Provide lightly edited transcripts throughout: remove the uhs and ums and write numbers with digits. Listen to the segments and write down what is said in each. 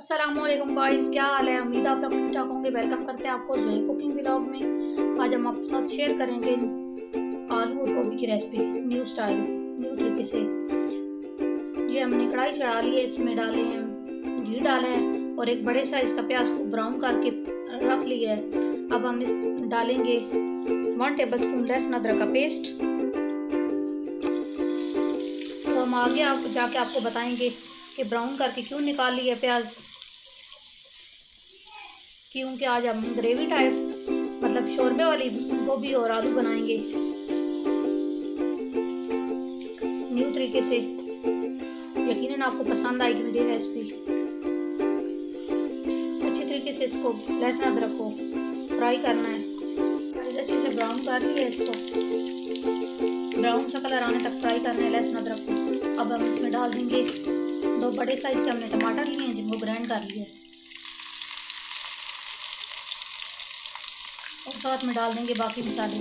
अस्सलामुअलैकुम गाइस, क्या हाल है। उम्मीद आप लोग ठीक ठाक होंगे। वेलकम करते हैं आपको जो है कुकिंग व्लॉग में। आज हम आपके साथ शेयर करेंगे आलू और गोभी की रेसिपी न्यू स्टाइल, न्यू तरीके से। ये हमने कढ़ाई चढ़ा ली है, इसमें डाले हैं घी डाला है और एक बड़े साइज का प्याज को ब्राउन करके रख लिया है। अब हम इस डालेंगे 1 टेबल स्पून लहसुन अदरक का पेस्ट। तो हम आगे आप जाके आपको बताएंगे कि ब्राउन करके क्यों निकाल लिया प्याज, क्योंकि आज हम ग्रेवी टाइप मतलब शोरबे वाली गोभी और आलू बनाएंगे न्यू तरीके से। यकीनन आपको पसंद आएगी मेरी रेसिपी। अच्छे तरीके से इसको लहसुन अदरक को फ्राई करना है। अच्छे से ब्राउन कर लिया, इसको ब्राउन सा कलर आने तक फ्राई करना है लहसुन अदरक को। अब हम इसमें डाल देंगे 2 बड़े साइज के हमने टमाटर लिए हैं जिनको ग्राइंड कर लिया है और साथ में डाल देंगे बाकी मसाले।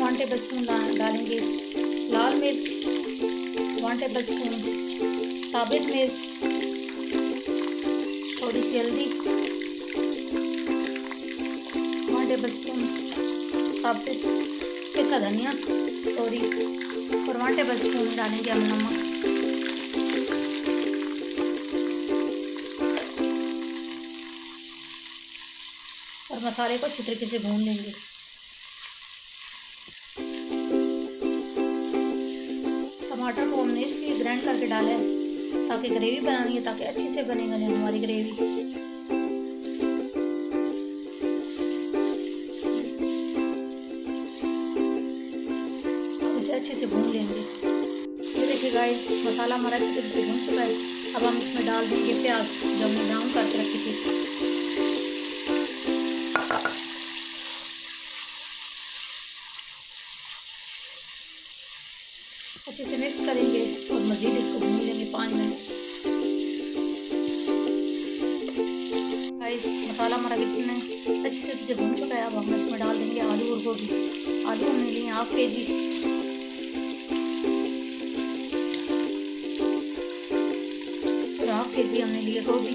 1 टेबल स्पून डालेंगे लाल मिर्च, 1 टेबल स्पून साबित मिर्च, थोड़ी सी हल्दी, 1 टेबल स्पून साबित पिसा धनिया और 1 टेबल स्पून डालेंगे हम नमक। और मसाले को अच्छी तरीके से भून लेंगे। टमाटर को हमने इसलिए ग्राइंड करके डाला है ताकि ग्रेवी बनानी है, ताकि अच्छे से बनेगा हमारी ग्रेवी। इसे अच्छे से भून लेंगे। ये देखिए गाइस, मसाला हमारा अच्छे तरीके से भून चुका है। अब हम इसमें डाल देंगे प्याज जो हमने ब्राउन करके रखी थी। अच्छे से मिक्स करेंगे और मज़ीद इसको भून लेंगे 5 मिनट। गाइस, मसाला हमारा कितना अच्छे तरीके से भून चुका है। अब हम इसमें डाल देंगे आलू और गोभी। आलू हमने लिए 1/2 kg और 1/2 kg हमने लिए गोभी।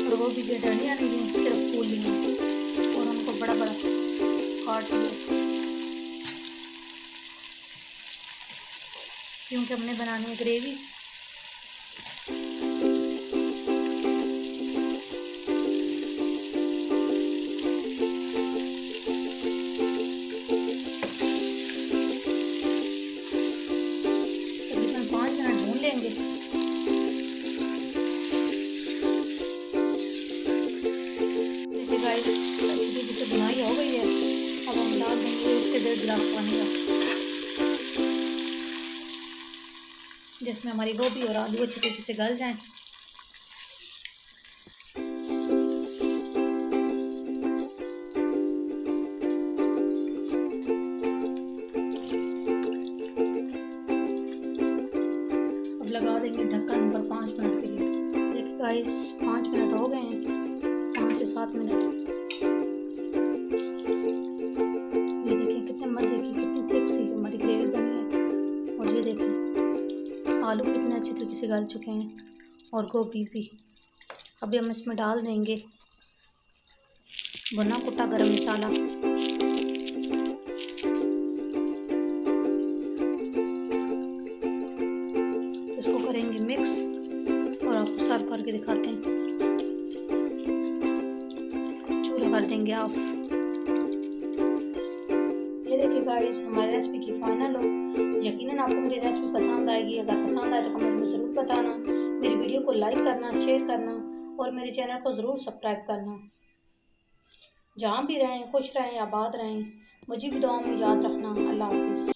और गोभी के डंडियाँ नहीं ली, सिर्फ फूल लिए और उनको बड़ा बड़ा काट लिया क्योंकि हमने बनानी है ग्रेवी। तकरीबन 5 मिनट भून लेंगे। देखिए गाइस, अच्छी तरीके से बुनाई हो गई है। अब हम डाल देंगे 1 से 1.5 गिलास पानी का, जिसमें हमारी गोभी और आलू अच्छी तरीके से गल जाएं। अब लगा देंगे ढक्कन पर 5 मिनट के लिए। देखिए गाइस, 5 मिनट हो गए हैं, 5 से 7 मिनट। ये देखिए कितने मज़े की, कितनी थिक सी हमारी ग्रेवी बनी है। और ये देखिए आलू कितने अच्छे तरीके से गल चुके हैं और गोभी भी। अभी हम इसमें डाल देंगे भुना कुटा गरम मसाला। इसको करेंगे मिक्स और आपको सर्व करके दिखाते हैं। चूल्हा कर देंगे ऑफ। ये देखिए गाइस, हमारी रेसिपी की फाइनल लुक। यकीनन आपको मेरी रेसिपी पसंद आएगी। अगर पसंद आए तो कमेंट में ज़रूर बताना। मेरी वीडियो को लाइक करना, शेयर करना और मेरे चैनल को ज़रूर सब्सक्राइब करना। जहाँ भी रहें खुश रहें, आबाद रहें। मुझे भी दुआ में याद रखना। अल्लाह हाफिज़।